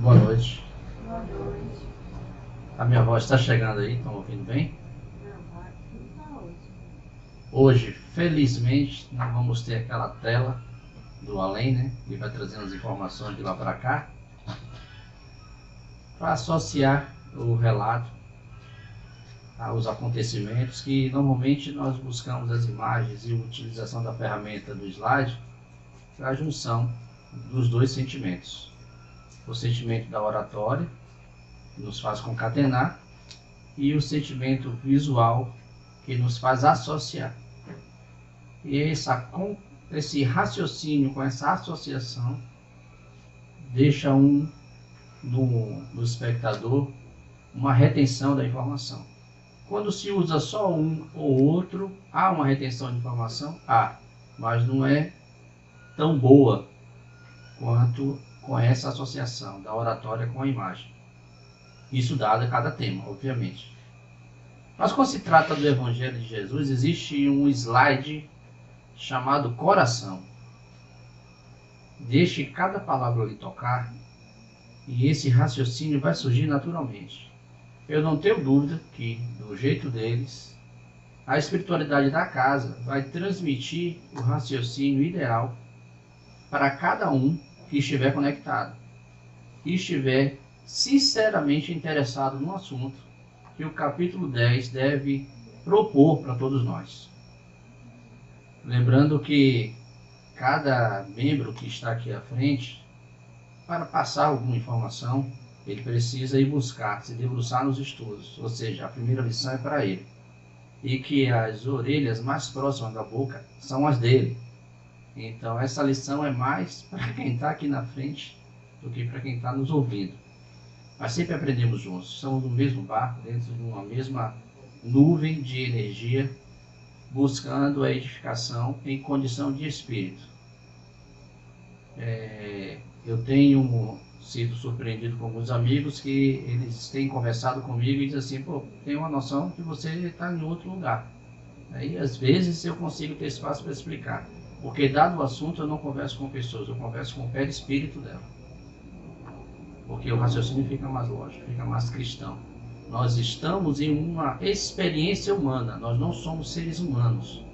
Boa noite. Boa noite. A minha voz está chegando aí, estão ouvindo bem? Não, aqui tá hoje. Hoje, felizmente, nós vamos ter aquela tela do além, né? Que vai trazendo as informações de lá para cá, para associar o relato aos acontecimentos que normalmente nós buscamos as imagens e a utilização da ferramenta do slide para a junção dos dois sentimentos. O sentimento da oratória, que nos faz concatenar, e o sentimento visual, que nos faz associar. E esse raciocínio com essa associação deixa no espectador uma retenção da informação. Quando se usa só um ou outro, há uma retenção de informação? Há, mas não é tão boa quanto com essa associação da oratória com a imagem. Isso dado a cada tema, obviamente. Mas quando se trata do Evangelho de Jesus, existe um slide chamado coração. Deixe cada palavra lhe tocar e esse raciocínio vai surgir naturalmente. Eu não tenho dúvida que, do jeito deles, a espiritualidade da casa vai transmitir o raciocínio ideal para cada um que estiver conectado e estiver sinceramente interessado no assunto que o capítulo 10 deve propor para todos nós. Lembrando que cada membro que está aqui à frente, para passar alguma informação, ele precisa ir buscar, se debruçar nos estudos, ou seja, a primeira lição é para ele. E que as orelhas mais próximas da boca são as dele. Então essa lição é mais para quem está aqui na frente do que para quem está nos ouvindo. Mas sempre aprendemos juntos, estamos no mesmo barco, dentro de uma mesma nuvem de energia, buscando a edificação em condição de espírito. Eu tenho sido surpreendido com alguns amigos que eles têm conversado comigo e dizem assim, pô, tenho uma noção que você está em outro lugar. Aí às vezes eu consigo ter espaço para explicar, porque dado o assunto eu não converso com pessoas, eu converso com o perispírito dela. Porque o raciocínio fica mais lógico, fica mais cristão. Nós estamos em uma experiência humana, nós não somos seres humanos.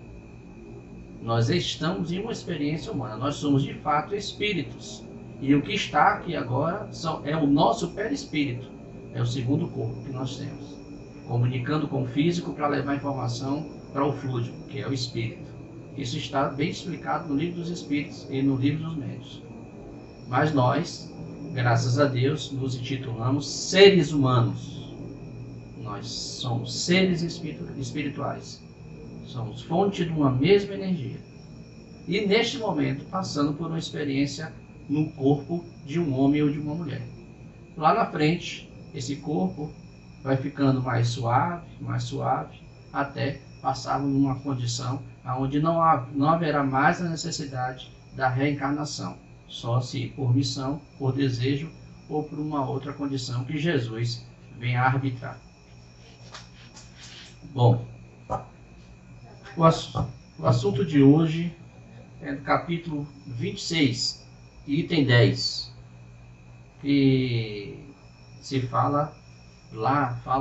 Nós estamos em uma experiência humana, nós somos de fato espíritos. E o que está aqui agora é o nosso perispírito, é o segundo corpo que nós temos, comunicando com o físico para levar informação para o fluido, que é o espírito. Isso está bem explicado no Livro dos Espíritos e no Livro dos Médiuns. Mas nós, graças a Deus, nos intitulamos seres humanos. Nós somos seres espirituais. Somos fonte de uma mesma energia. E neste momento, passando por uma experiência no corpo de um homem ou de uma mulher. Lá na frente, esse corpo vai ficando mais suave, até passarmos numa condição onde não haverá mais a necessidade da reencarnação. Só se por missão, por desejo ou por uma outra condição que Jesus venha arbitrar. Bom, o assunto de hoje é do capítulo 26, item 10, que se fala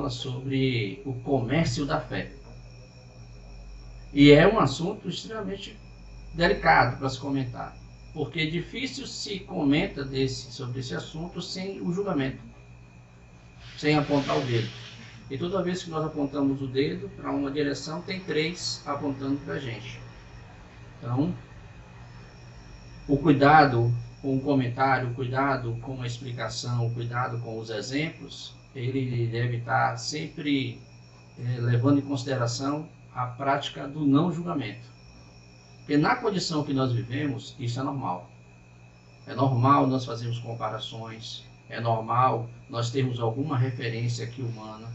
sobre o comércio da fé. E é um assunto extremamente delicado para se comentar, porque difícil se comenta sobre esse assunto sem o julgamento, sem apontar o dedo. E toda vez que nós apontamos o dedo para uma direção, tem 3 apontando para a gente. Então, o cuidado com o comentário, o cuidado com a explicação, o cuidado com os exemplos, ele deve estar sempre levando em consideração a prática do não julgamento. Porque na condição que nós vivemos, isso é normal. É normal nós fazermos comparações, é normal nós termos alguma referência aqui humana.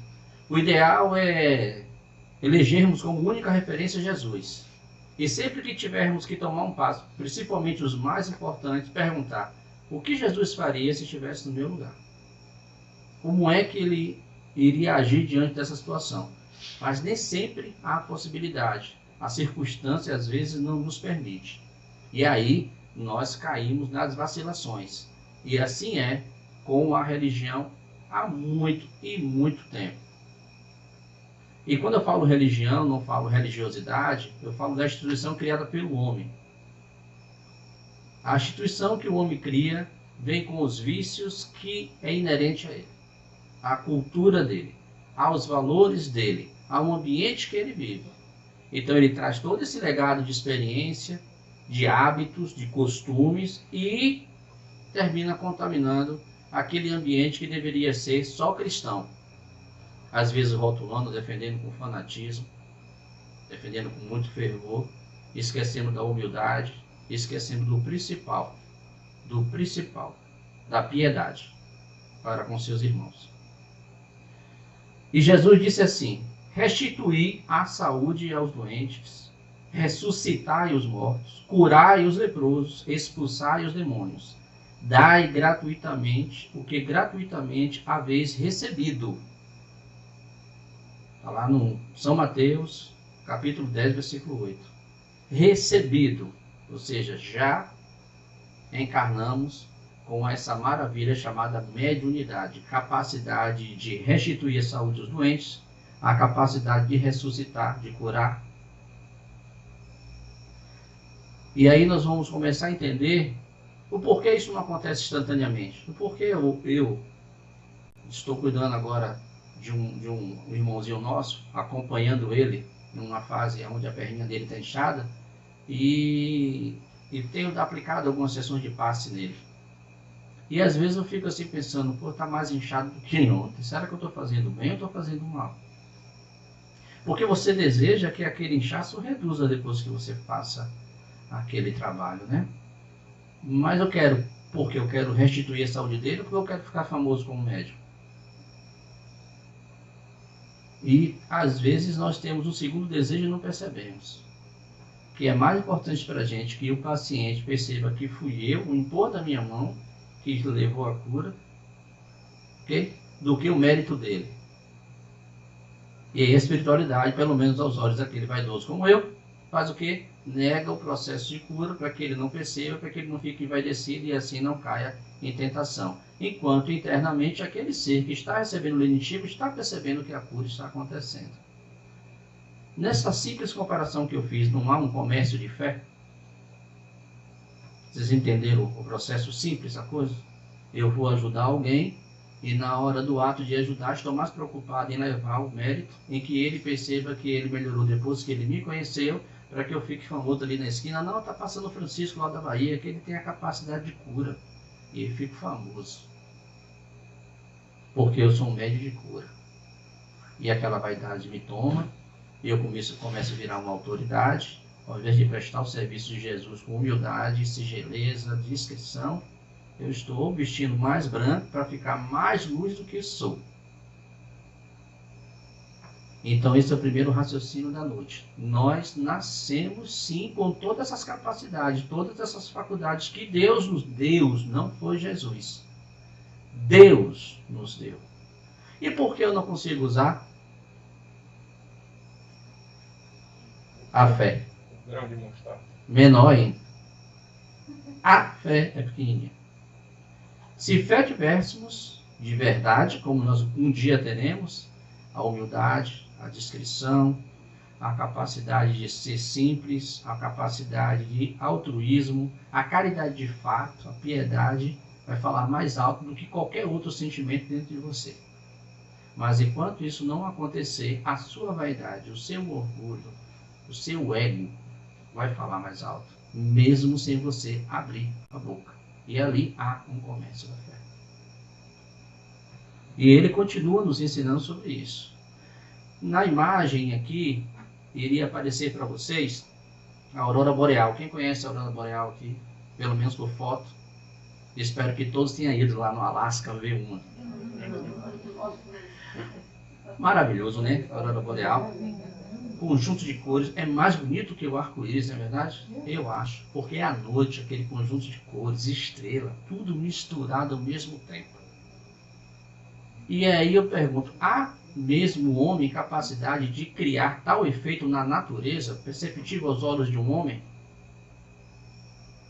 O ideal é elegermos como única referência Jesus. E sempre que tivermos que tomar um passo, principalmente os mais importantes, perguntar o que Jesus faria se estivesse no meu lugar? Como é que ele iria agir diante dessa situação? Mas nem sempre há possibilidade. A circunstância às vezes não nos permite. E aí nós caímos nas vacilações. E assim é com a religião há muito e muito tempo. E quando eu falo religião, não falo religiosidade, eu falo da instituição criada pelo homem. A instituição que o homem cria vem com os vícios que é inerente a ele, à cultura dele, aos valores dele, ao ambiente que ele vive. Então ele traz todo esse legado de experiência, de hábitos, de costumes e termina contaminando aquele ambiente que deveria ser só cristão. Às vezes rotulando, defendendo com fanatismo, defendendo com muito fervor, esquecendo da humildade, esquecendo do principal, da piedade para com seus irmãos. E Jesus disse assim: restituí a saúde aos doentes, ressuscitai os mortos, curai os leprosos, expulsai os demônios, dai gratuitamente o que gratuitamente haveis recebido. Está lá no São Mateus, capítulo 10, versículo 8. Recebido, ou seja, já encarnamos com essa maravilha chamada mediunidade, capacidade de restituir a saúde dos doentes, a capacidade de ressuscitar, de curar. E aí nós vamos começar a entender o porquê isso não acontece instantaneamente. O porquê eu estou cuidando agora de um irmãozinho nosso, acompanhando ele numa fase onde a perninha dele está inchada, e tenho aplicado algumas sessões de passe nele. E às vezes eu fico assim pensando, pô, está mais inchado do que ontem. Será que eu estou fazendo bem ou estou fazendo mal? Porque você deseja que aquele inchaço reduza depois que você faça aquele trabalho, né? Mas eu quero, porque eu quero restituir a saúde dele, ou porque eu quero ficar famoso como médico. E às vezes nós temos um segundo desejo e não percebemos. Que é mais importante para a gente que o paciente perceba que fui eu, o impor da minha mão, que levou a cura, okay? Do que o mérito dele. E aí a espiritualidade, pelo menos aos olhos daquele vaidoso como eu, faz o quê? Nega o processo de cura para que ele não perceba, para que ele não fique envaidecido e assim não caia em tentação. Enquanto internamente aquele ser que está recebendo o lenitivo está percebendo que a cura está acontecendo. Nessa simples comparação que eu fiz, não há um comércio de fé? Vocês entenderam o processo simples, a coisa? Eu vou ajudar alguém e na hora do ato de ajudar estou mais preocupado em levar o mérito, em que ele perceba que ele melhorou depois que ele me conheceu, para que eu fique famoso ali na esquina. Não, está passando o Francisco lá da Bahia, que ele tem a capacidade de cura. E eu fico famoso. Porque eu sou um médium de cura. E aquela vaidade me toma, e eu começo a virar uma autoridade, ao invés de prestar o serviço de Jesus com humildade, sigeleza, discrição, eu estou vestindo mais branco para ficar mais luz do que sou. Então esse é o primeiro raciocínio da noite. Nós nascemos sim com todas essas capacidades, todas essas faculdades que Deus nos deu, não foi Jesus. Deus nos deu. E por que eu não consigo usar? A fé. Grão de mostarda. Menor ainda. A fé é pequenininha. Se fé tivéssemos de verdade, como nós um dia teremos, a humildade, a discrição, a capacidade de ser simples, a capacidade de altruísmo, a caridade de fato, a piedade, vai falar mais alto do que qualquer outro sentimento dentro de você. Mas enquanto isso não acontecer, a sua vaidade, o seu orgulho, o seu ego vai falar mais alto, mesmo sem você abrir a boca. E ali há um comércio da fé. E ele continua nos ensinando sobre isso. Na imagem aqui, iria aparecer para vocês a aurora boreal. Quem conhece a aurora boreal aqui? Pelo menos por foto. Espero que todos tenham ido lá no Alasca ver uma. Maravilhoso, né? A aurora boreal. Conjunto de cores. É mais bonito que o arco-íris, não é verdade? Eu acho. Porque é à noite, aquele conjunto de cores, estrela, tudo misturado ao mesmo tempo. E aí eu pergunto, há mesmo o homem capacidade de criar tal efeito na natureza, perceptível aos olhos de um homem?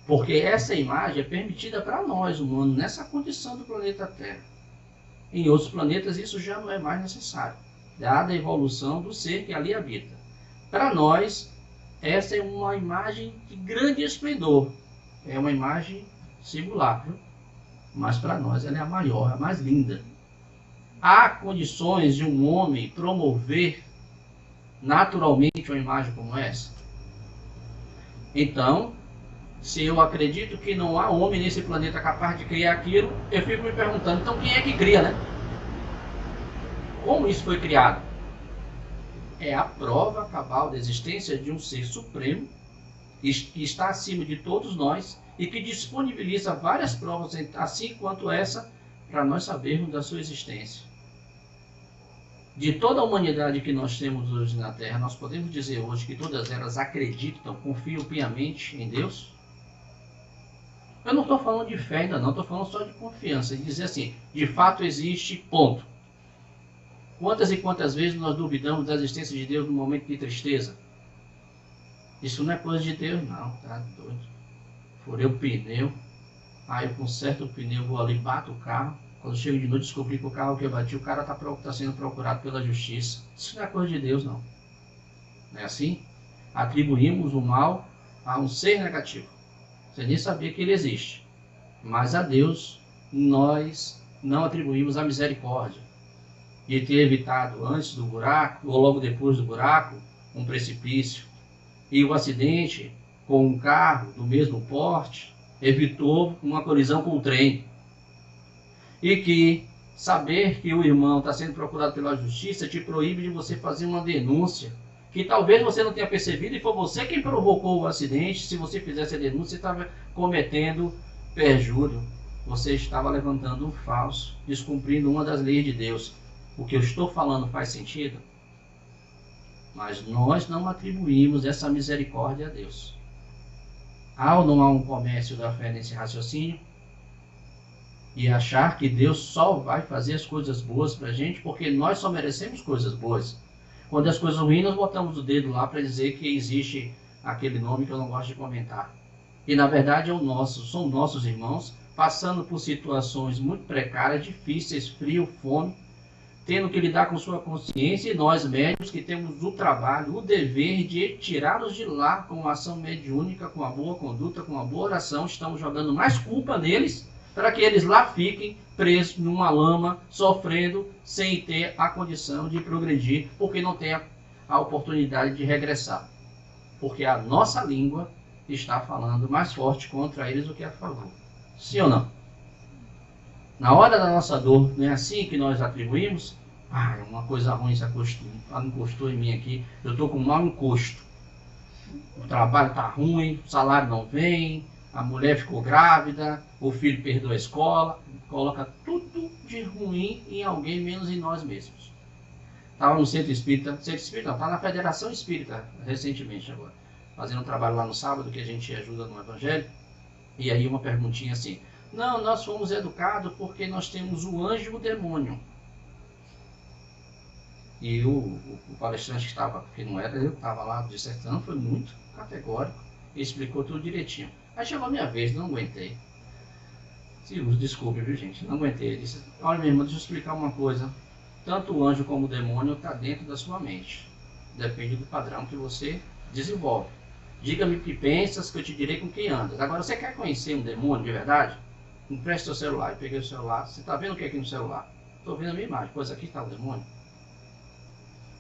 Porque essa imagem é permitida para nós, humanos, nessa condição do planeta Terra. Em outros planetas isso já não é mais necessário, dada a evolução do ser que ali habita. Para nós, essa é uma imagem de grande esplendor. É uma imagem singular, viu? Mas para nós ela é a maior, a mais linda. Há condições de um homem promover naturalmente uma imagem como essa? Então, se eu acredito que não há homem nesse planeta capaz de criar aquilo, eu fico me perguntando, então quem é que cria, né? Como isso foi criado? É a prova cabal da existência de um ser supremo, que está acima de todos nós e que disponibiliza várias provas, assim quanto essa, para nós sabermos da sua existência. De toda a humanidade que nós temos hoje na Terra, nós podemos dizer hoje que todas elas acreditam, confiam piamente em Deus? Eu não estou falando de fé ainda não, estou falando só de confiança, de dizer assim, de fato existe, ponto. Quantas e quantas vezes nós duvidamos da existência de Deus no momento de tristeza? Isso não é coisa de Deus não, tá doido. Furei o pneu, aí eu conserto o pneu, vou ali, bato o carro. Quando chego de noite, descobri que o carro que eu bati, o cara está sendo procurado pela justiça. Isso não é coisa de Deus, não. Não é assim? Atribuímos o mal a um ser negativo. Você nem sabia que ele existe. Mas a Deus, nós não atribuímos a misericórdia de ter evitado antes do buraco, ou logo depois do buraco, um precipício. E o acidente com um carro do mesmo porte evitou uma colisão com o trem. E que saber que o irmão está sendo procurado pela justiça te proíbe de você fazer uma denúncia, que talvez você não tenha percebido e foi você quem provocou o acidente. Se você fizesse a denúncia, você estava cometendo perjúrio, você estava levantando um falso, descumprindo uma das leis de Deus. O que eu estou falando faz sentido? Mas nós não atribuímos essa misericórdia a Deus. Há ou não há um comércio da fé nesse raciocínio? E achar que Deus só vai fazer as coisas boas para a gente porque nós só merecemos coisas boas. Quando as coisas ruins, nós botamos o dedo lá para dizer que existe aquele nome que eu não gosto de comentar. E na verdade são nossos irmãos passando por situações muito precárias, difíceis, frio, fome, tendo que lidar com sua consciência, e nós médios que temos o trabalho, o dever de tirá-los de lá com uma ação mediúnica, com uma boa conduta, com uma boa oração, estamos jogando mais culpa neles, para que eles lá fiquem presos numa lama, sofrendo, sem ter a condição de progredir, porque não tem a oportunidade de regressar. Porque a nossa língua está falando mais forte contra eles do que a favor. Sim ou não? Na hora da nossa dor, não é assim que nós atribuímos? Ah, uma coisa ruim se encostou em mim aqui, eu estou com um mau encosto. O trabalho está ruim, o salário não vem, a mulher ficou grávida, o filho perdeu a escola, coloca tudo de ruim em alguém, menos em nós mesmos. Estava no centro espírita não, está na Federação Espírita, recentemente agora, fazendo um trabalho lá no sábado, que a gente ajuda no Evangelho, e aí uma perguntinha assim, não, nós fomos educados porque nós temos o anjo e o demônio. E o palestrante que estava, que não era, eu estava lá dissertando, foi muito categórico, e explicou tudo direitinho. Aí chegou a minha vez, não aguentei. Desculpe, viu gente, não aguentei. Ele disse, olha minha irmã, deixa eu explicar uma coisa. Tanto o anjo como o demônio está dentro da sua mente. Depende do padrão que você desenvolve. Diga-me o que pensas, que eu te direi com quem andas. Agora, você quer conhecer um demônio de verdade? Empreste seu celular. Eu peguei o celular. Você está vendo o que é aqui no celular? Estou vendo a minha imagem. Pois aqui está o demônio.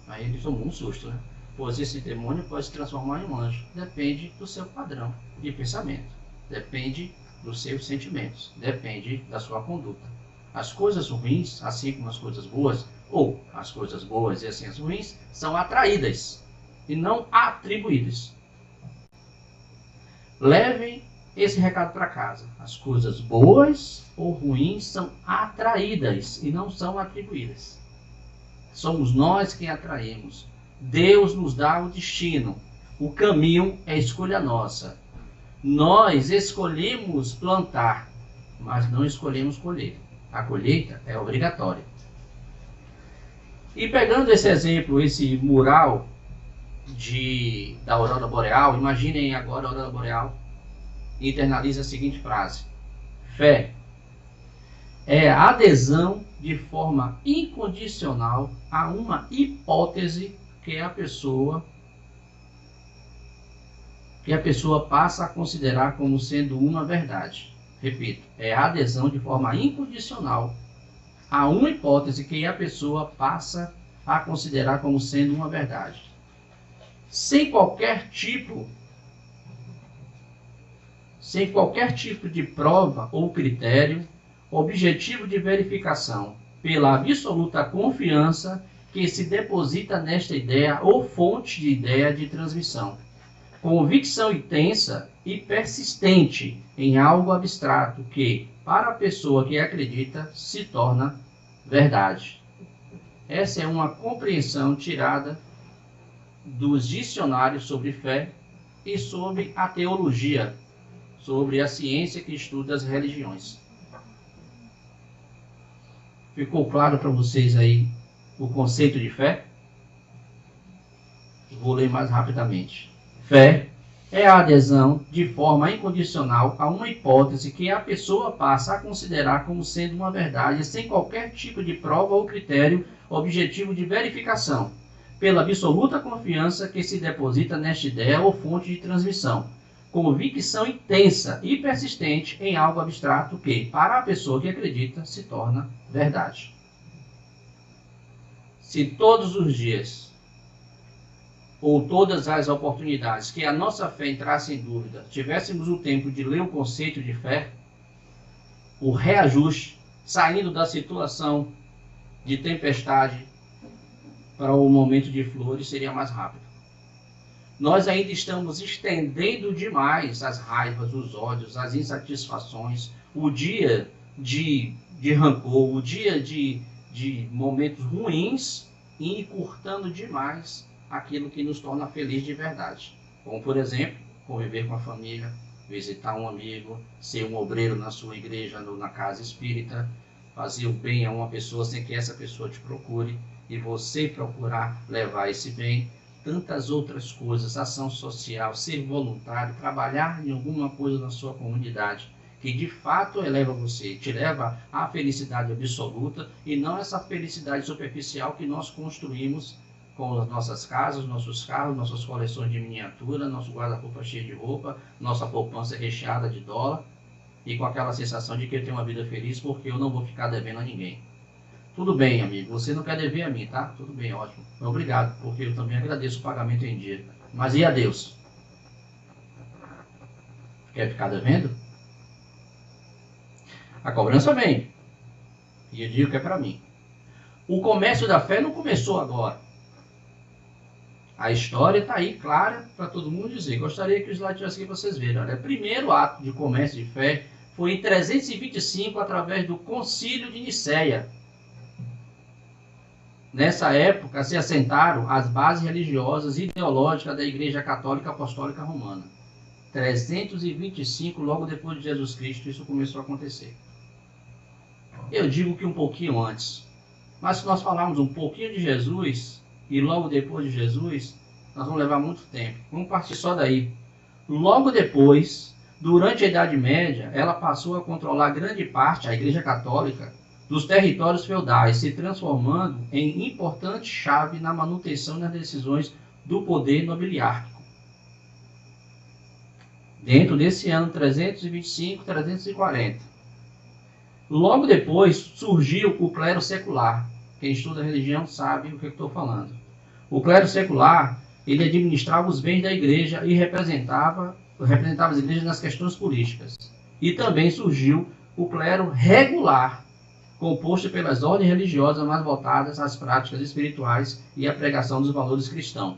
Aí ele tomou um susto, né? Pois esse demônio pode se transformar em um anjo. Depende do seu padrão de pensamento. Depende dos seus sentimentos. Depende da sua conduta. As coisas ruins, assim como as coisas boas, ou as coisas boas e assim as ruins, são atraídas e não atribuídas. Levem esse recado para casa. As coisas boas ou ruins são atraídas e não são atribuídas. Somos nós quem atraímos. Deus nos dá o destino. O caminho é escolha nossa. Nós escolhemos plantar, mas não escolhemos colher. A colheita é obrigatória. E pegando esse exemplo, esse mural da aurora boreal, imaginem agora a aurora boreal. internalize a seguinte frase: fé é a adesão de forma incondicional a uma hipótese que a pessoa passa a considerar como sendo uma verdade. Repito, é a adesão de forma incondicional a uma hipótese que a pessoa passa a considerar como sendo uma verdade. Sem qualquer tipo de prova ou critério objetivo de verificação, pela absoluta confiança que se deposita nesta ideia ou fonte de ideia de transmissão. Convicção intensa e persistente em algo abstrato que, para a pessoa que acredita, se torna verdade. Essa é uma compreensão tirada dos dicionários sobre fé e sobre a teologia, sobre a ciência que estuda as religiões. Ficou claro para vocês aí o conceito de fé? Vou ler mais rapidamente. Fé é a adesão de forma incondicional a uma hipótese que a pessoa passa a considerar como sendo uma verdade, sem qualquer tipo de prova ou critério objetivo de verificação, pela absoluta confiança que se deposita nesta ideia ou fonte de transmissão. Convicção intensa e persistente em algo abstrato que, para a pessoa que acredita, se torna verdade. Se todos os dias ou todas as oportunidades que a nossa fé entrasse em dúvida, tivéssemos o tempo de ler o conceito de fé, o reajuste, saindo da situação de tempestade para o momento de flores, seria mais rápido. Nós ainda estamos estendendo demais as raivas, os ódios, as insatisfações, o dia de rancor, o dia de momentos ruins, e encurtando demais aquilo que nos torna feliz de verdade. Como, por exemplo, conviver com a família, visitar um amigo, ser um obreiro na sua igreja, na casa espírita, fazer o bem a uma pessoa sem que essa pessoa te procure e você procurar levar esse bem. Tantas outras coisas, ação social, ser voluntário, trabalhar em alguma coisa na sua comunidade, que de fato eleva você, te leva à felicidade absoluta e não essa felicidade superficial que nós construímos com as nossas casas, nossos carros, nossas coleções de miniatura, nosso guarda-roupa cheio de roupa, nossa poupança recheada de dólar e com aquela sensação de que eu tenho uma vida feliz porque eu não vou ficar devendo a ninguém. Tudo bem, amigo, você não quer dever a mim, tá? Tudo bem, ótimo. Obrigado, porque eu também agradeço o pagamento em dia. Mas e a Deus? Quer ficar devendo? A cobrança vem. E eu digo que é para mim. O comércio da fé não começou agora. A história está aí clara para todo mundo dizer. Gostaria que o slide tivesse aqui para vocês verem. Olha, o primeiro ato de comércio de fé foi em 325 através do Concílio de Nicéia. Nessa época se assentaram as bases religiosas e ideológicas da Igreja Católica Apostólica Romana. 325, logo depois de Jesus Cristo, isso começou a acontecer. Eu digo que um pouquinho antes. Mas se nós falarmos um pouquinho de Jesus e logo depois de Jesus, nós vamos levar muito tempo. Vamos partir só daí. Logo depois, durante a Idade Média, ela passou a controlar grande parte, a Igreja Católica, dos territórios feudais, se transformando em importante chave na manutenção das decisões do poder nobiliárquico. Dentro desse ano 325-340. Logo depois surgiu o clero secular. Quem estuda religião sabe o que eu estou falando. O clero secular, ele administrava os bens da igreja e representava as igrejas nas questões políticas. E também surgiu o clero regular, composto pelas ordens religiosas mais voltadas às práticas espirituais e à pregação dos valores cristãos.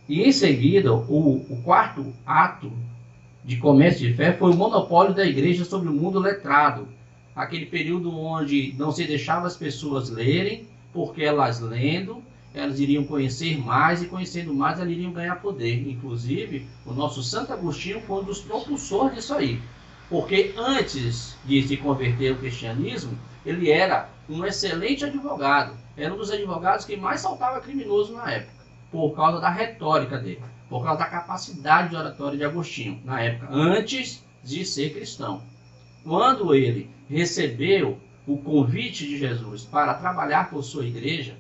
E em seguida, o quarto ato de comércio de fé foi o monopólio da igreja sobre o mundo letrado. Aquele período onde não se deixava as pessoas lerem, porque elas lendo, elas iriam conhecer mais e conhecendo mais, elas iriam ganhar poder. Inclusive, o nosso Santo Agostinho foi um dos propulsores disso aí. Porque antes de se converter ao cristianismo, ele era um excelente advogado. Era um dos advogados que mais saltava criminoso na época, por causa da retórica dele. por causa da capacidade de oratória de Agostinho, na época, antes de ser cristão. Quando ele recebeu o convite de Jesus para trabalhar por sua igreja,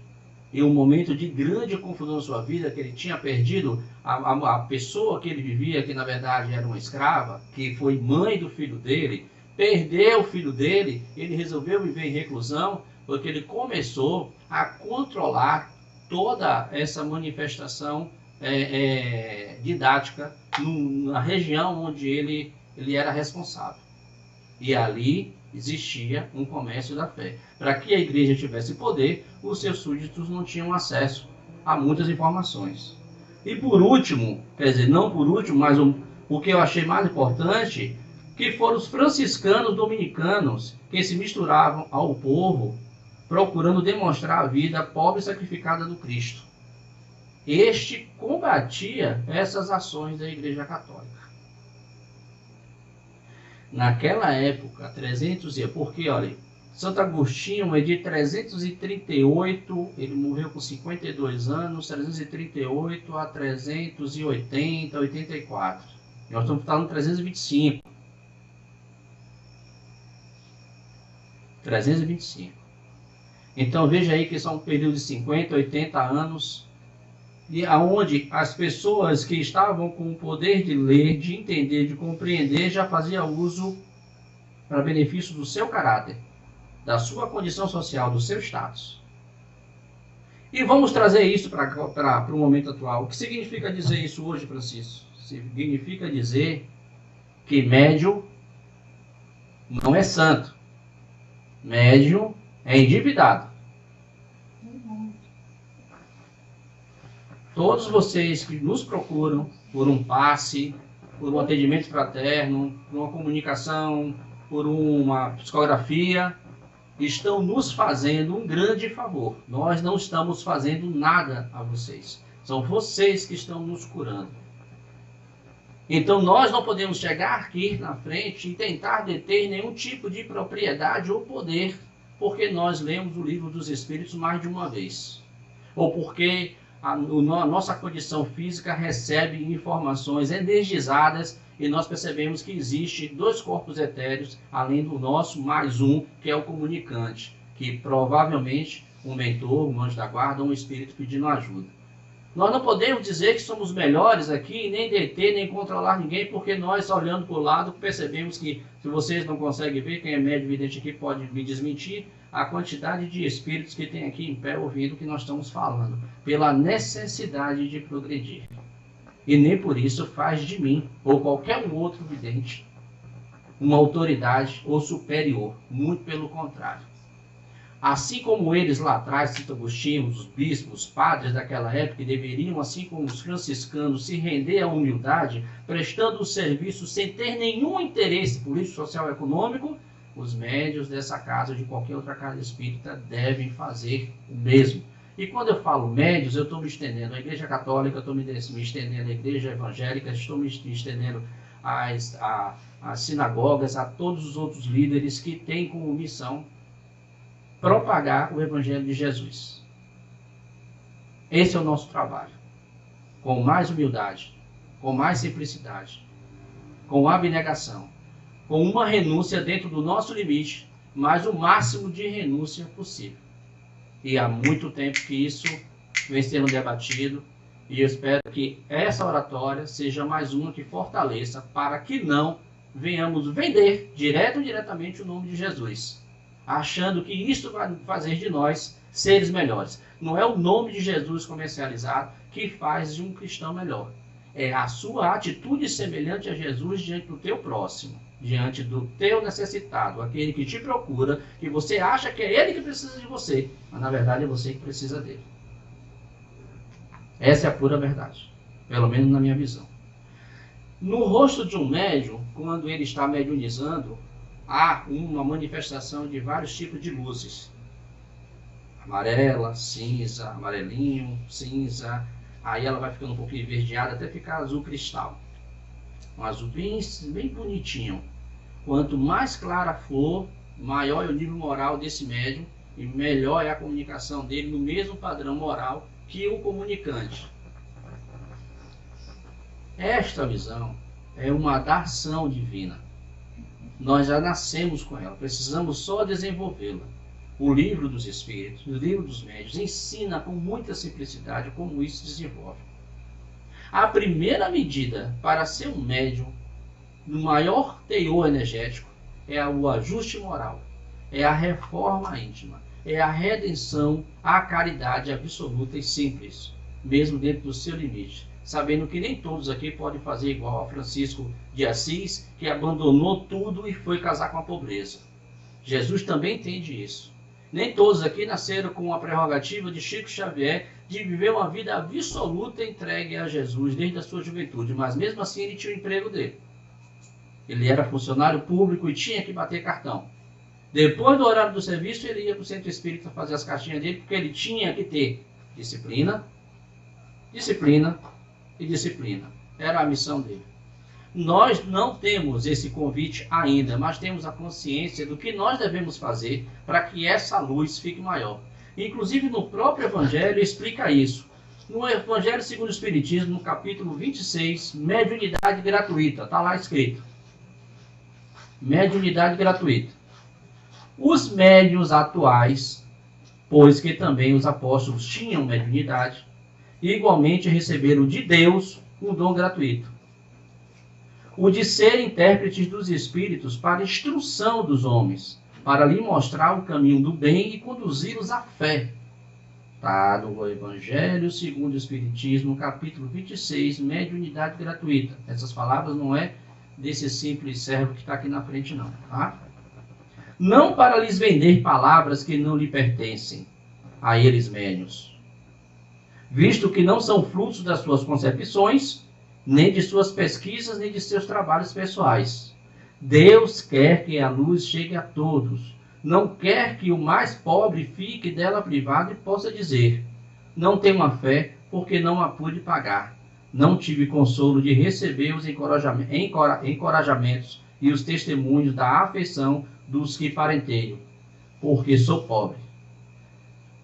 em um momento de grande confusão na sua vida, que ele tinha perdido a pessoa que ele vivia, que na verdade era uma escrava, que foi mãe do filho dele, perdeu o filho dele, ele resolveu viver em reclusão, porque ele começou a controlar toda essa manifestação didática na região onde ele era responsável. E ali existia um comércio da fé. Para que a igreja tivesse poder, os seus súditos não tinham acesso a muitas informações. E por último, quer dizer, não por último, mas o que eu achei mais importante, que foram os franciscanos dominicanos que se misturavam ao povo, procurando demonstrar a vida pobre e sacrificada do Cristo. Este combatia essas ações da Igreja Católica. Naquela época, porque, olha, Santo Agostinho é de 338, ele morreu com 52 anos, 338 a 380, 84. Nós estamos falando 325. 325. Então veja aí que são um período de 50, 80 anos, e aonde as pessoas que estavam com o poder de ler, de entender, de compreender, já faziam uso para benefício do seu caráter, da sua condição social, do seu status. E vamos trazer isso para o momento atual. O que significa dizer isso hoje, Francisco? Significa dizer que médium não é santo. Médium é endividado. Todos vocês que nos procuram por um passe, por um atendimento fraterno, por uma comunicação, por uma psicografia, estão nos fazendo um grande favor. Nós não estamos fazendo nada a vocês. São vocês que estão nos curando. Então nós não podemos chegar aqui na frente e tentar deter nenhum tipo de propriedade ou poder, porque nós lemos o livro dos Espíritos mais de uma vez. Ou porque a nossa condição física recebe informações energizadas e nós percebemos que existe dois corpos etéreos, além do nosso, mais um, que é o comunicante, que provavelmente um mentor, um anjo da guarda, um espírito pedindo ajuda. Nós não podemos dizer que somos melhores aqui, nem deter, nem controlar ninguém, porque nós, olhando para o lado, percebemos que, se vocês não conseguem ver, quem é médium vidente aqui pode me desmentir, a quantidade de espíritos que tem aqui em pé ouvindo o que nós estamos falando, pela necessidade de progredir. E nem por isso faz de mim, ou qualquer um outro vidente, uma autoridade ou superior, muito pelo contrário. Assim como eles lá atrás, Santo Agostinho, os bispos, os padres daquela época, deveriam, assim como os franciscanos, se render à humildade, prestando o serviço sem ter nenhum interesse político, social ou econômico, os médios dessa casa ou de qualquer outra casa espírita devem fazer o mesmo. E quando eu falo médios, eu estou me estendendo à Igreja Católica, estou me estendendo à Igreja Evangélica, estou me estendendo às sinagogas, a todos os outros líderes que têm como missão propagar o Evangelho de Jesus. Esse é o nosso trabalho. Com mais humildade, com mais simplicidade, com abnegação, com uma renúncia dentro do nosso limite, mas o máximo de renúncia possível. E há muito tempo que isso vem sendo debatido, e eu espero que essa oratória seja mais uma que fortaleça para que não venhamos vender direto ou indiretamente o nome de Jesus, achando que isso vai fazer de nós seres melhores. Não é o nome de Jesus comercializado que faz de um cristão melhor. É a sua atitude semelhante a Jesus diante do teu próximo, diante do teu necessitado, aquele que te procura, que você acha que é ele que precisa de você, mas na verdade é você que precisa dele. Essa é a pura verdade, pelo menos na minha visão. No rosto de um médium, quando ele está mediunizando, há uma manifestação de vários tipos de luzes. Amarela, cinza, amarelinho, cinza. Aí ela vai ficando um pouquinho esverdeada até ficar azul cristal. Um azul bem bonitinho. Quanto mais clara for, maior é o nível moral desse médium e melhor é a comunicação dele no mesmo padrão moral que o comunicante. Esta visão é uma da ação divina. Nós já nascemos com ela, precisamos só desenvolvê-la. O livro dos Espíritos, o livro dos Médiuns, ensina com muita simplicidade como isso se desenvolve. A primeira medida para ser um médium, no maior teor energético, é o ajuste moral, é a reforma íntima, é a redenção à caridade absoluta e simples, mesmo dentro do seu limite, sabendo que nem todos aqui podem fazer igual a Francisco de Assis, que abandonou tudo e foi casar com a pobreza. Jesus também entende isso. Nem todos aqui nasceram com a prerrogativa de Chico Xavier de viver uma vida absoluta entregue a Jesus desde a sua juventude, mas mesmo assim ele tinha o emprego dele. Ele era funcionário público e tinha que bater cartão. Depois do horário do serviço, ele ia para o centro espírita fazer as cartinhas dele, porque ele tinha que ter disciplina, disciplina e disciplina. Era a missão dele. Nós não temos esse convite ainda, mas temos a consciência do que nós devemos fazer para que essa luz fique maior. Inclusive no próprio Evangelho explica isso. No Evangelho segundo o Espiritismo, no capítulo 26, mediunidade gratuita, está lá escrito. Mediunidade gratuita. Os médiuns atuais, pois que também os apóstolos tinham mediunidade, igualmente receberam de Deus um dom gratuito. O de ser intérpretes dos Espíritos para instrução dos homens, para lhe mostrar o caminho do bem e conduzi-los à fé. Está no Evangelho segundo o Espiritismo, capítulo 26, mediunidade gratuita. Essas palavras não é desse simples servo que está aqui na frente não, tá? Não para lhes vender palavras que não lhe pertencem, a eles médiuns, visto que não são frutos das suas concepções, nem de suas pesquisas, nem de seus trabalhos pessoais. Deus quer que a luz chegue a todos. Não quer que o mais pobre fique dela privado e possa dizer: não tenho a fé porque não a pude pagar. Não tive consolo de receber os encorajamentos e os testemunhos da afeição dos que parenteio, porque sou pobre.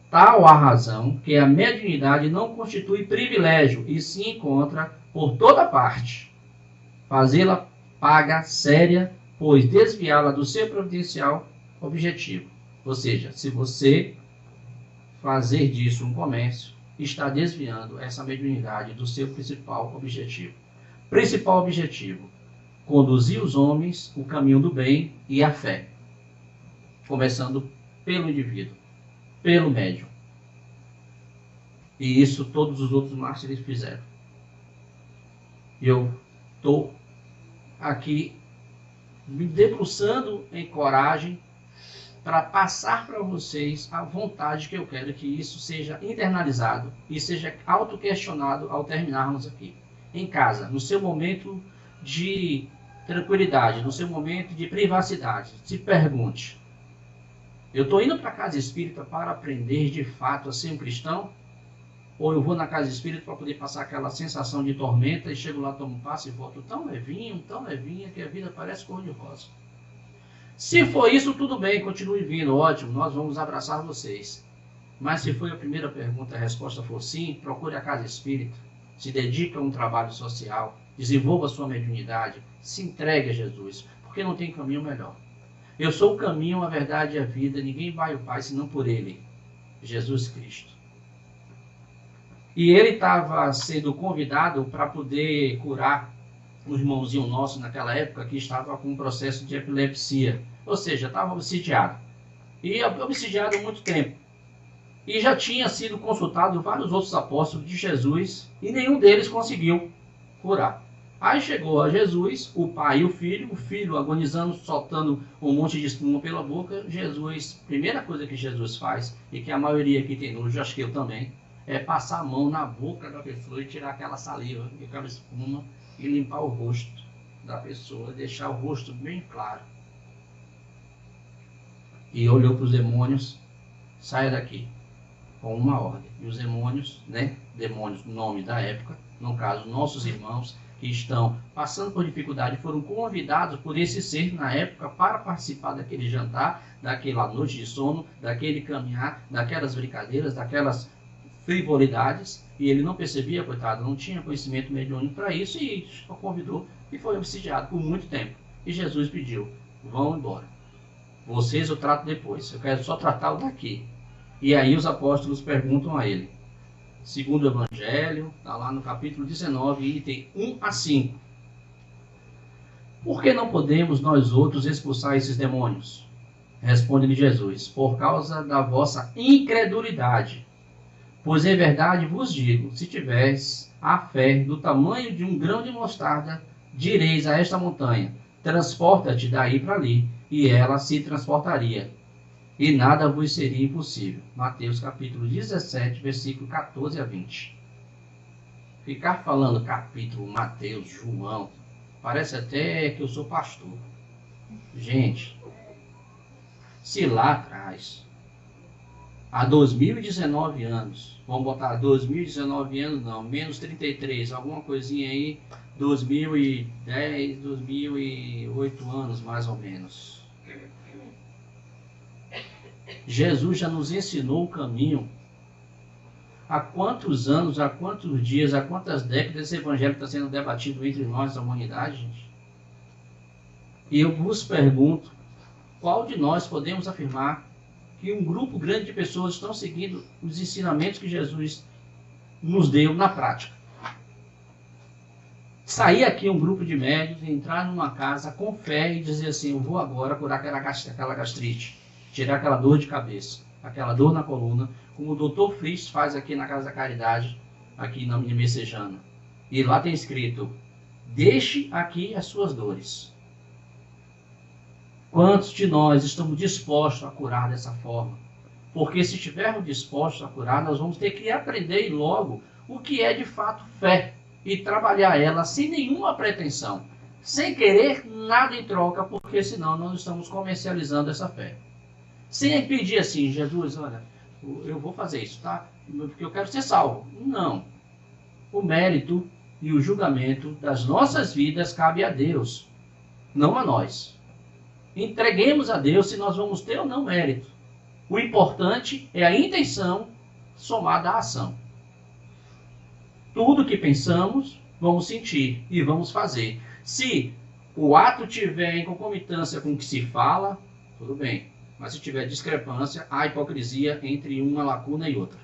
Tal a razão que a mediunidade não constitui privilégio e se encontra por toda parte. Fazê-la paga séria, pois desviá-la do seu providencial objetivo. Ou seja, se você fazer disso um comércio, está desviando essa mediunidade do seu principal objetivo. Principal objetivo: conduzir os homens o caminho do bem e a fé. Começando pelo indivíduo, pelo médium. E isso todos os outros mártires fizeram. Eu estou aqui me debruçando em coragem para passar para vocês a vontade que eu quero que isso seja internalizado e seja autoquestionado ao terminarmos aqui. Em casa, no seu momento de tranquilidade, no seu momento de privacidade, se pergunte: eu estou indo para a casa espírita para aprender de fato a ser um cristão? Ou eu vou na casa espírita para poder passar aquela sensação de tormenta e chego lá, tomo um passo e volto tão levinha que a vida parece cor-de-rosa? Se for isso, tudo bem, continue vindo, ótimo, nós vamos abraçar vocês. Mas se foi a primeira pergunta e a resposta for sim, procure a casa espírita, se dedique a um trabalho social, desenvolva sua mediunidade, se entregue a Jesus, porque não tem caminho melhor. Eu sou o caminho, a verdade e a vida, ninguém vai ao Pai senão por Ele, Jesus Cristo. E ele estava sendo convidado para poder curar um irmãozinho nosso naquela época que estava com um processo de epilepsia. Ou seja, estava obsidiado. E obsidiado há muito tempo. E já tinha sido consultado vários outros apóstolos de Jesus e nenhum deles conseguiu curar. Aí chegou a Jesus, o pai e o filho agonizando, soltando um monte de espuma pela boca. Jesus, primeira coisa que Jesus faz, e que a maioria aqui tem nojo, acho que eu também, é passar a mão na boca da pessoa e tirar aquela saliva, aquela espuma e limpar o rosto da pessoa, deixar o rosto bem claro. E olhou para os demônios: saia daqui, com uma ordem. E os demônios, demônios, nome da época, no caso nossos irmãos, que estão passando por dificuldade, foram convidados por esse ser na época para participar daquele jantar, daquela noite de sono, daquele caminhar, daquelas brincadeiras, daquelas frivolidades, e ele não percebia, coitado, não tinha conhecimento mediúnico para isso, e o convidou e foi obsidiado por muito tempo. E Jesus pediu: vão embora. Vocês eu trato depois, eu quero só tratar o daqui. E aí os apóstolos perguntam a ele, segundo o Evangelho, está lá no capítulo 19, item 1 a 5. Por que não podemos nós outros expulsar esses demônios? Responde-lhe Jesus: por causa da vossa incredulidade. Pois em verdade vos digo, se tiveres a fé do tamanho de um grão de mostarda, direis a esta montanha: transporta-te daí para ali, e ela se transportaria, e nada vos seria impossível. Mateus capítulo 17, versículo 14 a 20. Ficar falando capítulo Mateus, João, parece até que eu sou pastor. Gente, se lá atrás, há 2019 anos, vamos botar 2019 anos não, menos 33, alguma coisinha aí, 2010, 2008 anos mais ou menos. Jesus já nos ensinou o caminho. Há quantos anos, há quantos dias, há quantas décadas esse evangelho está sendo debatido entre nós, a humanidade, gente? E eu vos pergunto, qual de nós podemos afirmar que um grupo grande de pessoas estão seguindo os ensinamentos que Jesus nos deu na prática? Sair aqui um grupo de médicos, entrar numa casa com fé e dizer assim: eu vou agora curar aquela gastrite, tirar aquela dor de cabeça, aquela dor na coluna, como o Dr. Fritz faz aqui na Casa da Caridade, aqui na minha Messejana. E lá tem escrito: deixe aqui as suas dores. Quantos de nós estamos dispostos a curar dessa forma? Porque se estivermos dispostos a curar, nós vamos ter que aprender logo o que é de fato fé e trabalhar ela sem nenhuma pretensão, sem querer nada em troca, porque senão nós estamos comercializando essa fé. Sem pedir assim: Jesus, olha, eu vou fazer isso, tá? Porque eu quero ser salvo. Não. O mérito e o julgamento das nossas vidas cabe a Deus, não a nós. Entreguemos a Deus se nós vamos ter ou não mérito. O importante é a intenção somada à ação. Tudo que pensamos, vamos sentir e vamos fazer. Se o ato tiver em concomitância com o que se fala, tudo bem. Mas se tiver discrepância, há hipocrisia entre uma lacuna e outra.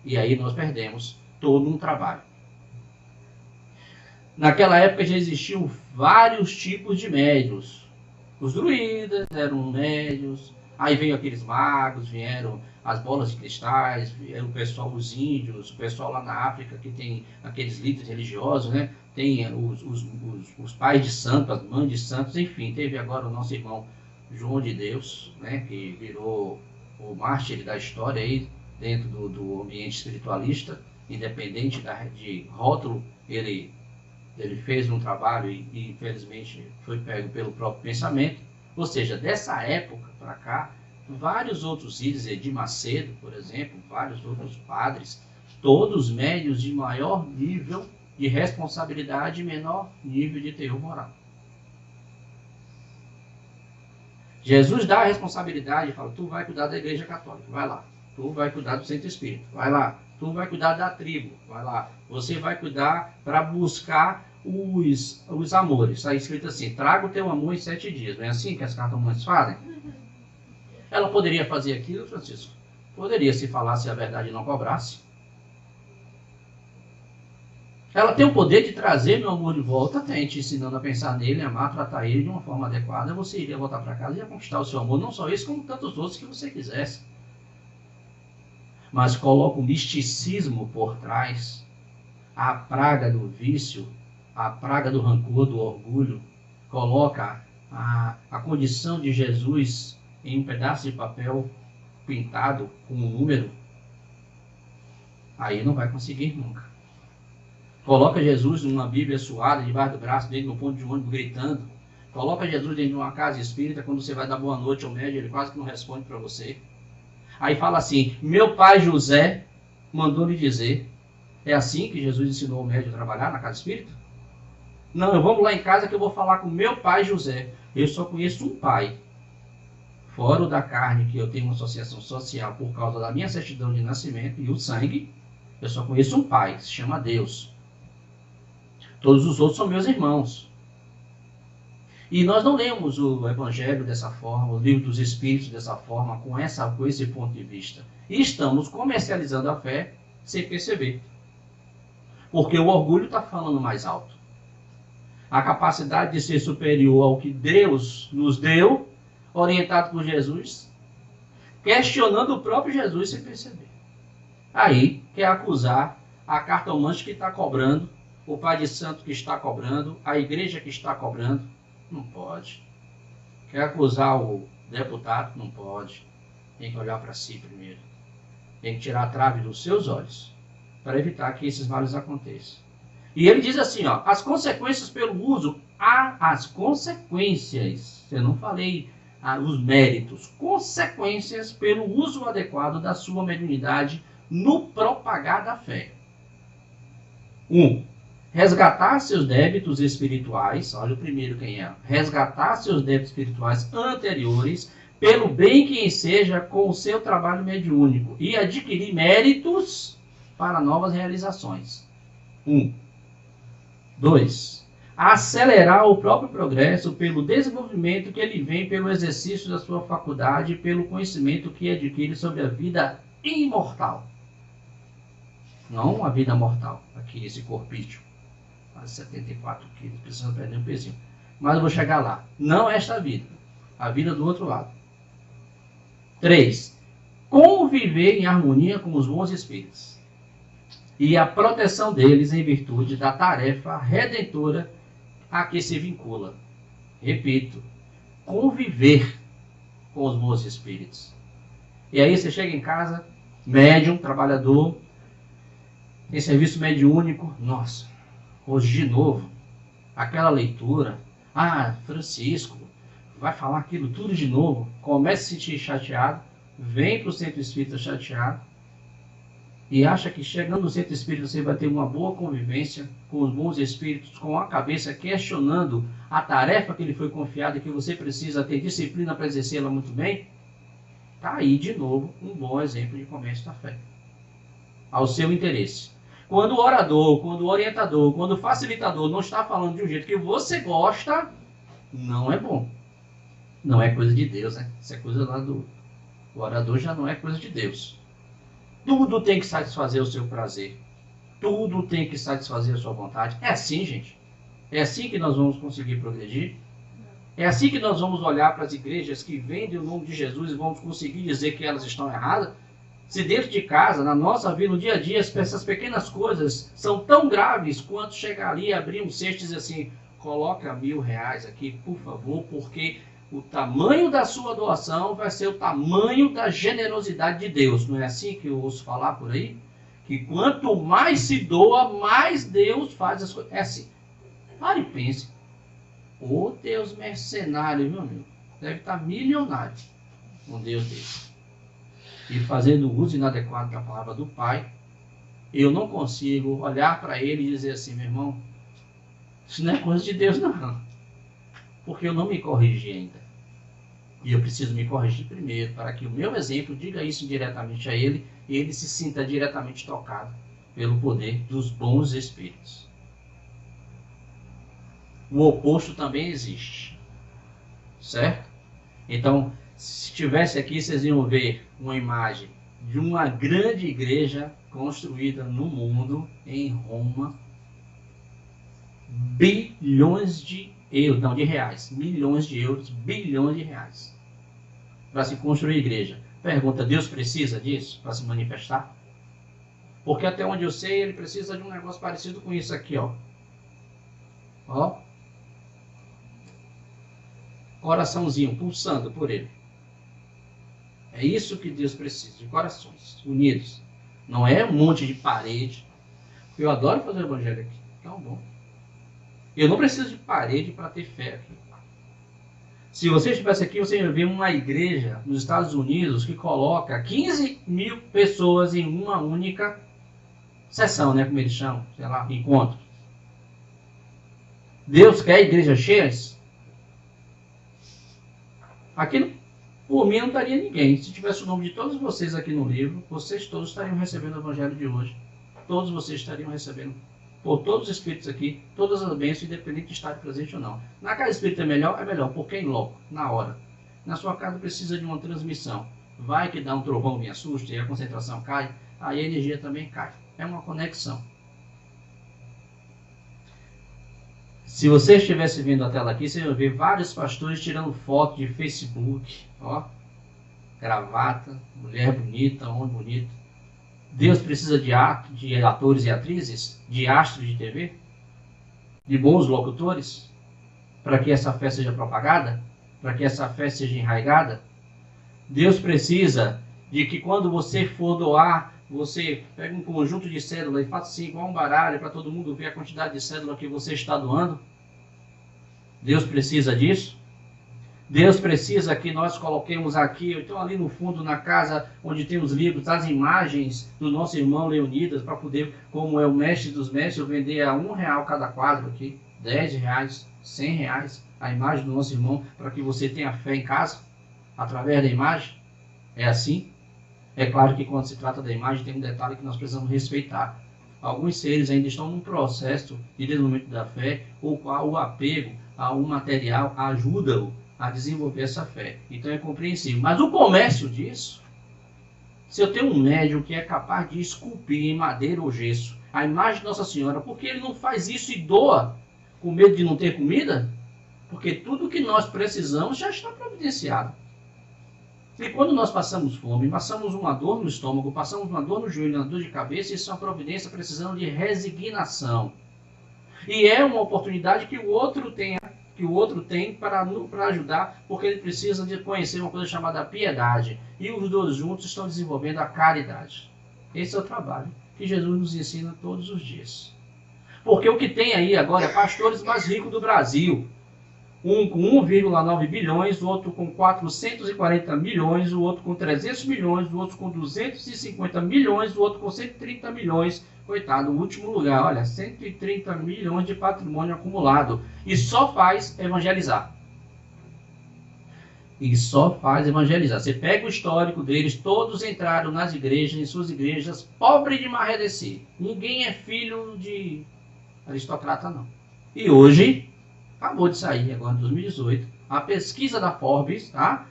E aí nós perdemos todo um trabalho. Naquela época já existiam vários tipos de médios. Os druidas eram médios, aí veio aqueles magos, vieram as bolas de cristais, vieram o pessoal, os índios, o pessoal lá na África que tem aqueles líderes religiosos, né? Tem os pais de santos, as mães de santos, enfim. Teve agora o nosso irmão João de Deus, né? Que virou o mártir da história aí dentro do ambiente espiritualista, independente de rótulo, ele fez um trabalho e infelizmente foi pego pelo próprio pensamento. Ou seja, dessa época para cá, vários outros líderes, Edir Macedo, por exemplo, vários outros padres, todos médios de maior nível de responsabilidade e menor nível de teor moral. Jesus dá a responsabilidade e fala: tu vai cuidar da Igreja Católica, vai lá. Tu vai cuidar do Centro Espírita, vai lá. Tu vai cuidar da tribo, vai lá. Você vai cuidar para buscar os amores. Está escrito assim: traga o teu amor em 7 dias. Não é assim que as cartomantes fazem? Ela poderia fazer aquilo, Francisco? Poderia, se falasse a verdade e não cobrasse. Ela tem o poder de trazer meu amor de volta, tem, te ensinando a pensar nele, amar, tratar ele de uma forma adequada. Você iria voltar para casa e ia conquistar o seu amor, não só esse, como tantos outros que você quisesse. Mas coloca o misticismo por trás, a praga do vício, a praga do rancor, do orgulho, coloca a condição de Jesus em um pedaço de papel pintado com um número, aí não vai conseguir nunca. Coloca Jesus numa Bíblia suada, debaixo do braço dele, no ponto de ônibus, gritando. Coloca Jesus dentro de uma casa espírita, quando você vai dar boa noite ao médium, ele quase que não responde para você. Aí fala assim: meu pai José mandou lhe dizer. É assim que Jesus ensinou o médium a trabalhar na casa espírita? Não, vamos lá em casa que eu vou falar com meu pai José. Eu só conheço um pai. fora o da carne, que eu tenho uma associação social por causa da minha certidão de nascimento, e o sangue, eu só conheço um pai, que se chama Deus. Todos os outros são meus irmãos. E nós não lemos o Evangelho dessa forma, o livro dos Espíritos dessa forma, com esse ponto de vista. E estamos comercializando a fé sem perceber. Porque o orgulho está falando mais alto. A capacidade de ser superior ao que Deus nos deu, orientado por Jesus, questionando o próprio Jesus sem perceber. Aí quer acusar a cartomante que está cobrando, o pai de santo que está cobrando, a igreja que está cobrando. Não pode. Quer acusar o deputado? Não pode. Tem que olhar para si primeiro. Tem que tirar a trave dos seus olhos para evitar que esses males aconteçam. E ele diz assim, ó, as consequências pelo uso, as consequências, eu não falei os méritos, consequências pelo uso adequado da sua mediunidade no propagar da fé. 1. Resgatar seus débitos espirituais, olha o primeiro quem é, resgatar seus débitos espirituais anteriores, pelo bem que enseja com o seu trabalho mediúnico, e adquirir méritos para novas realizações. 2. Acelerar o próprio progresso pelo desenvolvimento que ele vem pelo exercício da sua faculdade e pelo conhecimento que adquire sobre a vida imortal. Não a vida mortal, aqui esse corpício. 74 quilos, precisando perder um pezinho. Mas eu vou chegar lá. Não esta vida. A vida do outro lado. 3. Conviver em harmonia com os bons espíritos. E a proteção deles em virtude da tarefa redentora a que se vincula. Repito. Conviver com os bons espíritos. E aí você chega em casa, médium, trabalhador, tem serviço mediúnico, nossa, hoje de novo, aquela leitura, Francisco, vai falar aquilo tudo de novo, começa a se sentir chateado, vem para o centro espírita chateado, e acha que chegando no centro espírita você vai ter uma boa convivência com os bons espíritos, com a cabeça questionando a tarefa que lhe foi confiada e que você precisa ter disciplina para exercê-la muito bem, está aí de novo um bom exemplo de comércio da fé, ao seu interesse. Quando o orador, quando o orientador, quando o facilitador não está falando de um jeito que você gosta, não é bom. Não é coisa de Deus, né? Isso é coisa lá do... O orador já não é coisa de Deus. Tudo tem que satisfazer o seu prazer. Tudo tem que satisfazer a sua vontade. É assim, gente. É assim que nós vamos conseguir progredir. É assim que nós vamos olhar para as igrejas que vendem o nome de Jesus e vamos conseguir dizer que elas estão erradas. Se dentro de casa, na nossa vida, no dia a dia, essas pequenas coisas são tão graves quanto chegar ali, abrir um cesto e dizer assim, coloca R$1.000 aqui, por favor, porque o tamanho da sua doação vai ser o tamanho da generosidade de Deus. Não é assim que eu ouço falar por aí? Que quanto mais se doa, mais Deus faz as coisas. É assim. Pare e pense. Ô Deus mercenário, meu amigo. Deve estar milionário. Um Deus desse. E fazendo uso inadequado da palavra do Pai, eu não consigo olhar para ele e dizer assim, meu irmão, isso não é coisa de Deus não, porque eu não me corrigi ainda. E eu preciso me corrigir primeiro, para que o meu exemplo diga isso diretamente a ele, e ele se sinta diretamente tocado pelo poder dos bons espíritos. O oposto também existe, certo? Então, se estivesse aqui, vocês iam ver uma imagem de uma grande igreja construída no mundo, em Roma, bilhões de euros, não, de reais, milhões de euros, bilhões de reais, para se construir igreja. Pergunta, Deus precisa disso para se manifestar? Porque até onde eu sei, ele precisa de um negócio parecido com isso aqui, ó. Ó. Coraçãozinho pulsando por ele. É isso que Deus precisa, de corações unidos. Não é um monte de parede. Eu adoro fazer o evangelho aqui. Então, bom. Eu não preciso de parede para ter fé aqui. Se você estivesse aqui, você ia ver uma igreja nos Estados Unidos que coloca 15.000 pessoas em uma única sessão, né? Como eles chamam, sei lá, encontro. Deus quer igrejas cheias? Aqui não. Por mim não estaria ninguém. Se tivesse o nome de todos vocês aqui no livro, vocês todos estariam recebendo o evangelho de hoje. Todos vocês estariam recebendo, por todos os espíritos aqui, todas as bênçãos, independente de estar presente ou não. Na casa espírita é melhor porque é em loco, na hora. Na sua casa precisa de uma transmissão. Vai que dá um trovão, me assusta, e a concentração cai, aí a energia também cai. É uma conexão. Se você estivesse vendo a tela aqui, você vai ver vários pastores tirando foto de Facebook. Ó, gravata, mulher bonita, homem bonito. Deus precisa de atores e atrizes, de astros de TV, de bons locutores, para que essa fé seja propagada, para que essa fé seja enraizada. Deus precisa de que quando você for doar, você pega um conjunto de cédula e faça assim, igual um baralho, para todo mundo ver a quantidade de cédula que você está doando. Deus precisa disso. Deus precisa que nós coloquemos aqui, então ali no fundo, na casa onde tem os livros, as imagens do nosso irmão Leonidas, para poder, como é o mestre dos mestres, eu vender a R$1 cada quadro aqui, R$10, R$100, a imagem do nosso irmão, para que você tenha fé em casa, através da imagem. É assim. É claro que quando se trata da imagem, tem um detalhe que nós precisamos respeitar. Alguns seres ainda estão num processo de desenvolvimento da fé, ou qual o apego a um material ajuda-o a desenvolver essa fé. Então é compreensível. Mas o comércio disso, se eu tenho um médium que é capaz de esculpir em madeira ou gesso a imagem de Nossa Senhora, por que ele não faz isso e doa com medo de não ter comida? Porque tudo que nós precisamos já está providenciado. E quando nós passamos fome, passamos uma dor no estômago, passamos uma dor no joelho, uma dor de cabeça, isso é uma providência precisando de resignação. E é uma oportunidade que o outro tem para ajudar, porque ele precisa de conhecer uma coisa chamada piedade. E os dois juntos estão desenvolvendo a caridade. Esse é o trabalho que Jesus nos ensina todos os dias. Porque o que tem aí agora é pastores mais ricos do Brasil. Um com 1,9 bilhões, o outro com 440 milhões, o outro com 300 milhões, o outro com 250 milhões, o outro com 130 milhões. Coitado, o último lugar, olha, 130 milhões de patrimônio acumulado. E só faz evangelizar. E só faz evangelizar. Você pega o histórico deles, todos entraram nas igrejas, em suas igrejas, pobre de marredecer. Ninguém é filho de aristocrata, não. E hoje, acabou de sair, agora em 2018, a pesquisa da Forbes, tá?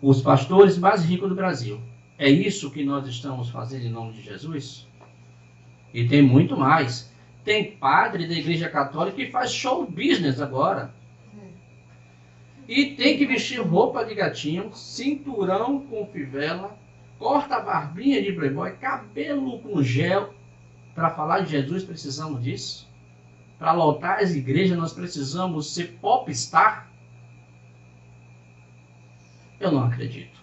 Os pastores mais ricos do Brasil. É isso que nós estamos fazendo em nome de Jesus? E tem muito mais. Tem padre da Igreja Católica que faz show business agora. E tem que vestir roupa de gatinho, cinturão com fivela, corta a barbinha de playboy, cabelo com gel. Para falar de Jesus precisamos disso? Para lotar as igrejas nós precisamos ser popstar? Eu não acredito.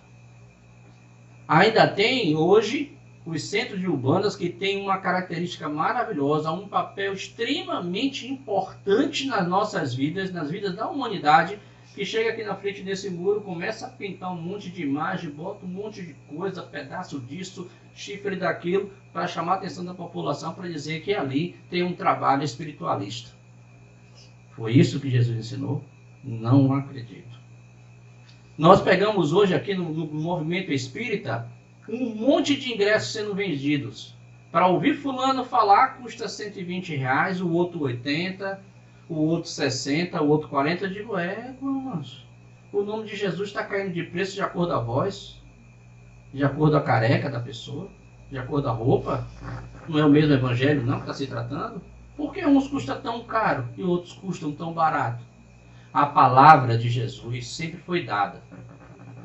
Ainda tem hoje os centros de urbanas que têm uma característica maravilhosa, um papel extremamente importante nas nossas vidas, nas vidas da humanidade, que chega aqui na frente desse muro, começa a pintar um monte de imagem, bota um monte de coisa, pedaço disso, chifre daquilo, para chamar a atenção da população, para dizer que ali tem um trabalho espiritualista. Foi isso que Jesus ensinou? Não acredito. Nós pegamos hoje aqui no movimento espírita um monte de ingressos sendo vendidos. Para ouvir fulano falar custa R$120, o outro 80, o outro 60, o outro 40. Eu digo, irmãos, o nome de Jesus está caindo de preço de acordo com a voz, de acordo com a careca da pessoa, de acordo com a roupa. Não é o mesmo evangelho não que está se tratando? Por que uns custam tão caro e outros custam tão barato? A palavra de Jesus sempre foi dada.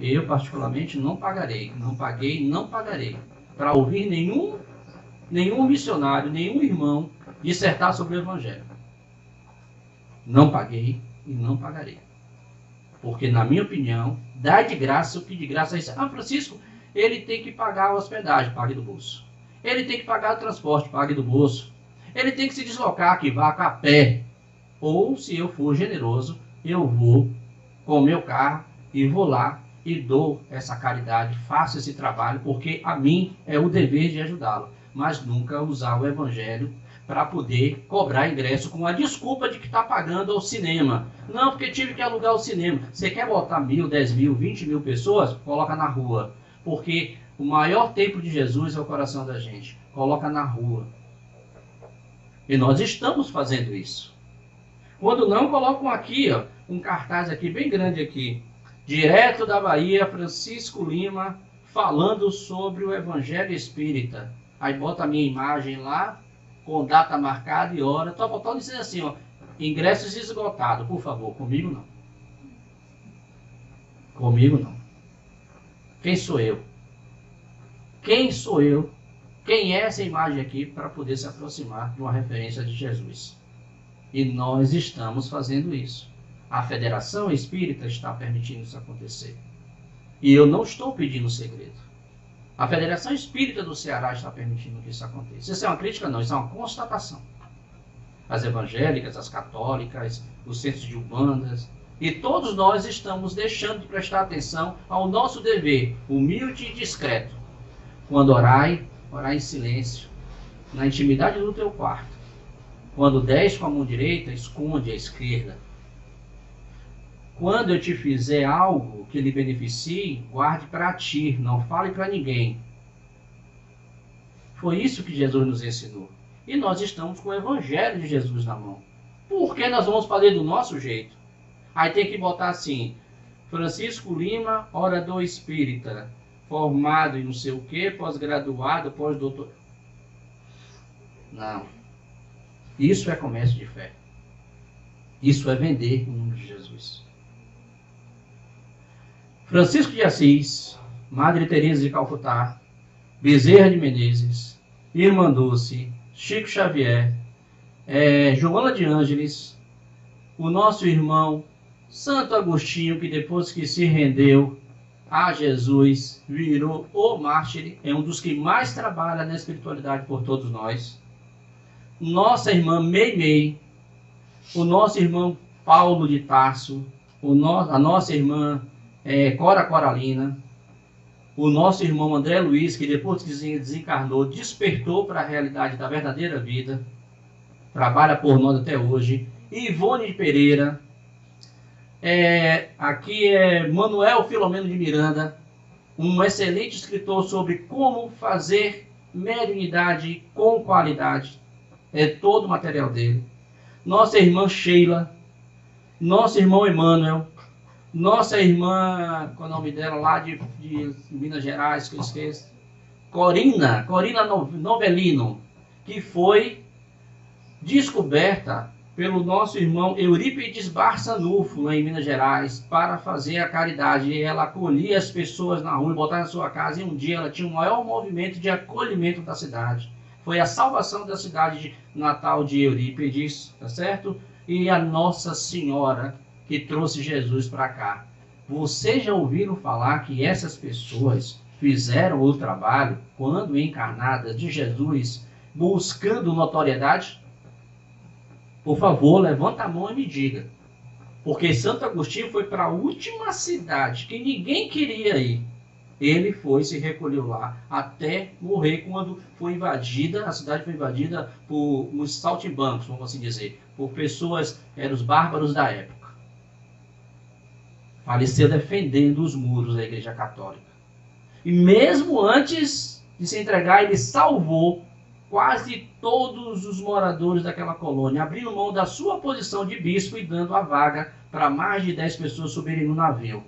Eu, particularmente, não paguei, não pagarei para ouvir nenhum missionário, nenhum irmão dissertar sobre o Evangelho. Não paguei e não pagarei. Porque, na minha opinião, dar de graça, o que de graça é isso. Francisco, ele tem que pagar a hospedagem, pague do bolso. Ele tem que pagar o transporte, pague do bolso. Ele tem que se deslocar, que vá a pé. Ou, se eu for generoso, eu vou com o meu carro e vou lá e dou essa caridade, faço esse trabalho, porque a mim é o dever de ajudá-lo. Mas nunca usar o Evangelho para poder cobrar ingresso com a desculpa de que está pagando ao cinema. Não, porque tive que alugar o cinema. Você quer botar 1.000, 10.000, 20.000 pessoas? Coloca na rua. Porque o maior templo de Jesus é o coração da gente. Coloca na rua. E nós estamos fazendo isso. Quando não, colocam aqui, ó, um cartaz aqui, bem grande aqui. Direto da Bahia, Francisco Lima, falando sobre o Evangelho Espírita. Aí bota a minha imagem lá, com data marcada e hora. Estou botando dizendo assim, ó, ingressos esgotados, por favor. Comigo não. Comigo não. Quem sou eu? Quem sou eu? Quem é essa imagem aqui para poder se aproximar de uma referência de Jesus? E nós estamos fazendo isso. A Federação Espírita está permitindo isso acontecer. E eu não estou pedindo segredo. A Federação Espírita do Ceará está permitindo que isso aconteça. Isso é uma crítica? Não, isso é uma constatação. As evangélicas, as católicas, os centros de umbandas, e todos nós estamos deixando de prestar atenção ao nosso dever, humilde e discreto. Quando orai, orai em silêncio, na intimidade do teu quarto. Quando des com a mão direita, esconde a esquerda. Quando eu te fizer algo que lhe beneficie, guarde para ti, não fale para ninguém. Foi isso que Jesus nos ensinou. E nós estamos com o Evangelho de Jesus na mão. Por que nós vamos fazer do nosso jeito? Aí tem que botar assim, Francisco Lima, orador espírita, formado em não sei o que, pós-graduado, pós-doutor. Não. Isso é comércio de fé. Isso é vender o nome de Jesus. Francisco de Assis, Madre Teresa de Calcutá, Bezerra de Menezes, Irmã Dulce, Chico Xavier, Joana de Ângeles, o nosso irmão Santo Agostinho, que depois que se rendeu a Jesus, virou o mártir, é um dos que mais trabalha na espiritualidade por todos nós. Nossa irmã Meimei, o nosso irmão Paulo de Tarso, a nossa irmã Cora Coralina, o nosso irmão André Luiz, que depois que desencarnou, despertou para a realidade da verdadeira vida, trabalha por nós até hoje. Ivone de Pereira, aqui é Manuel Filomeno de Miranda, um excelente escritor sobre como fazer mediunidade com qualidade. É todo o material dele. Nossa irmã Sheila, nosso irmão Emmanuel, nossa irmã, qual é o nome dela lá de Minas Gerais, que eu esqueço, Corina Novelino, que foi descoberta pelo nosso irmão Eurípides Barçanufo, lá em Minas Gerais, para fazer a caridade. E ela acolhia as pessoas na rua, botava na sua casa, e um dia ela tinha o maior movimento de acolhimento da cidade. Foi a salvação da cidade natal de Eurípides, tá certo? E a Nossa Senhora que trouxe Jesus para cá. Vocês já ouviram falar que essas pessoas fizeram o trabalho, quando encarnadas, de Jesus, buscando notoriedade? Por favor, levanta a mão e me diga. Porque Santo Agostinho foi para a última cidade que ninguém queria ir. Ele foi, se recolheu lá, até morrer, quando foi invadida, a cidade foi invadida por uns saltimbancos, vamos assim dizer, por pessoas, eram os bárbaros da época. Faleceu defendendo os muros da Igreja Católica. E mesmo antes de se entregar, ele salvou quase todos os moradores daquela colônia, abrindo mão da sua posição de bispo e dando a vaga para mais de 10 pessoas subirem no navio.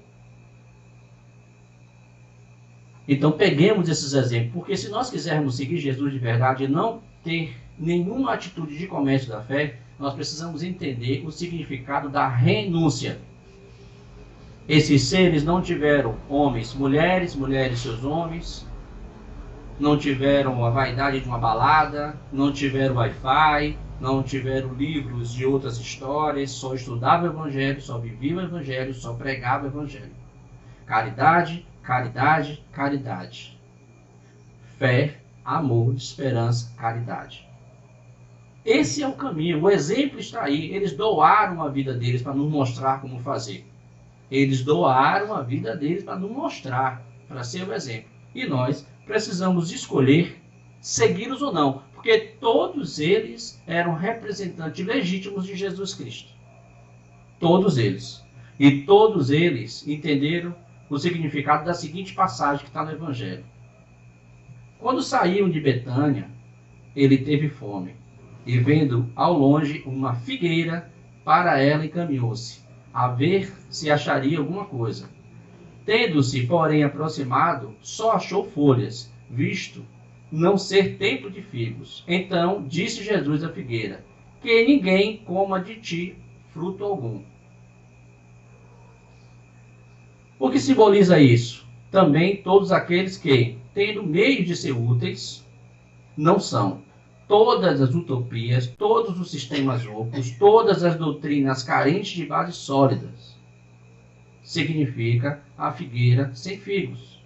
Então peguemos esses exemplos, porque se nós quisermos seguir Jesus de verdade e não ter nenhuma atitude de comércio da fé, nós precisamos entender o significado da renúncia. Esses seres não tiveram homens, mulheres, mulheres seus homens, não tiveram a vaidade de uma balada, não tiveram Wi-Fi, não tiveram livros de outras histórias, só estudavam o Evangelho, só viviam o Evangelho, só pregavam o Evangelho. Caridade, caridade, caridade. Fé, amor, esperança, caridade. Esse é o caminho, o exemplo está aí. Eles doaram a vida deles para nos mostrar como fazer. Eles doaram a vida deles para nos mostrar, para ser o exemplo. E nós precisamos escolher segui-los ou não. Porque Porque todos eles eram representantes legítimos de Jesus Cristo. Todos eles. E todos eles entenderam o significado da seguinte passagem que está no Evangelho. Quando saíam de Betânia, ele teve fome. E vendo ao longe uma figueira, para ela encaminhou-se, a ver se acharia alguma coisa. Tendo-se, porém, aproximado, só achou folhas, visto não ser tempo de figos. Então disse Jesus à figueira: que ninguém coma de ti fruto algum. O que simboliza isso? Também todos aqueles que, tendo meios de ser úteis, não são. Todas as utopias, todos os sistemas ocos, todas as doutrinas carentes de bases sólidas, significa a figueira sem figos.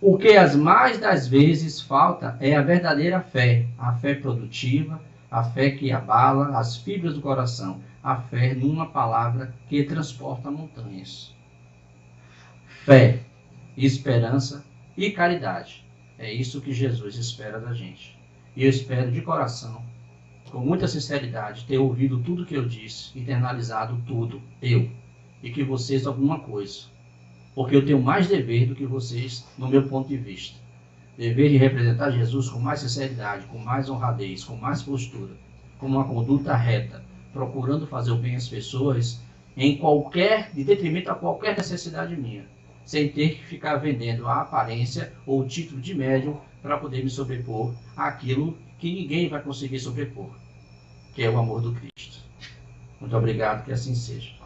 O que as mais das vezes falta é a verdadeira fé, a fé produtiva, a fé que abala as fibras do coração, a fé numa palavra que transporta montanhas. Fé, esperança e caridade. É isso que Jesus espera da gente. E eu espero de coração, com muita sinceridade, ter ouvido tudo que eu disse, internalizado tudo, e que vocês alguma coisa. Porque eu tenho mais dever do que vocês, no meu ponto de vista. Dever de representar Jesus com mais sinceridade, com mais honradez, com mais postura, com uma conduta reta, procurando fazer o bem às pessoas, de detrimento a qualquer necessidade minha, sem ter que ficar vendendo a aparência ou o título de médium para poder me sobrepor àquilo que ninguém vai conseguir sobrepor, que é o amor do Cristo. Muito obrigado, que assim seja.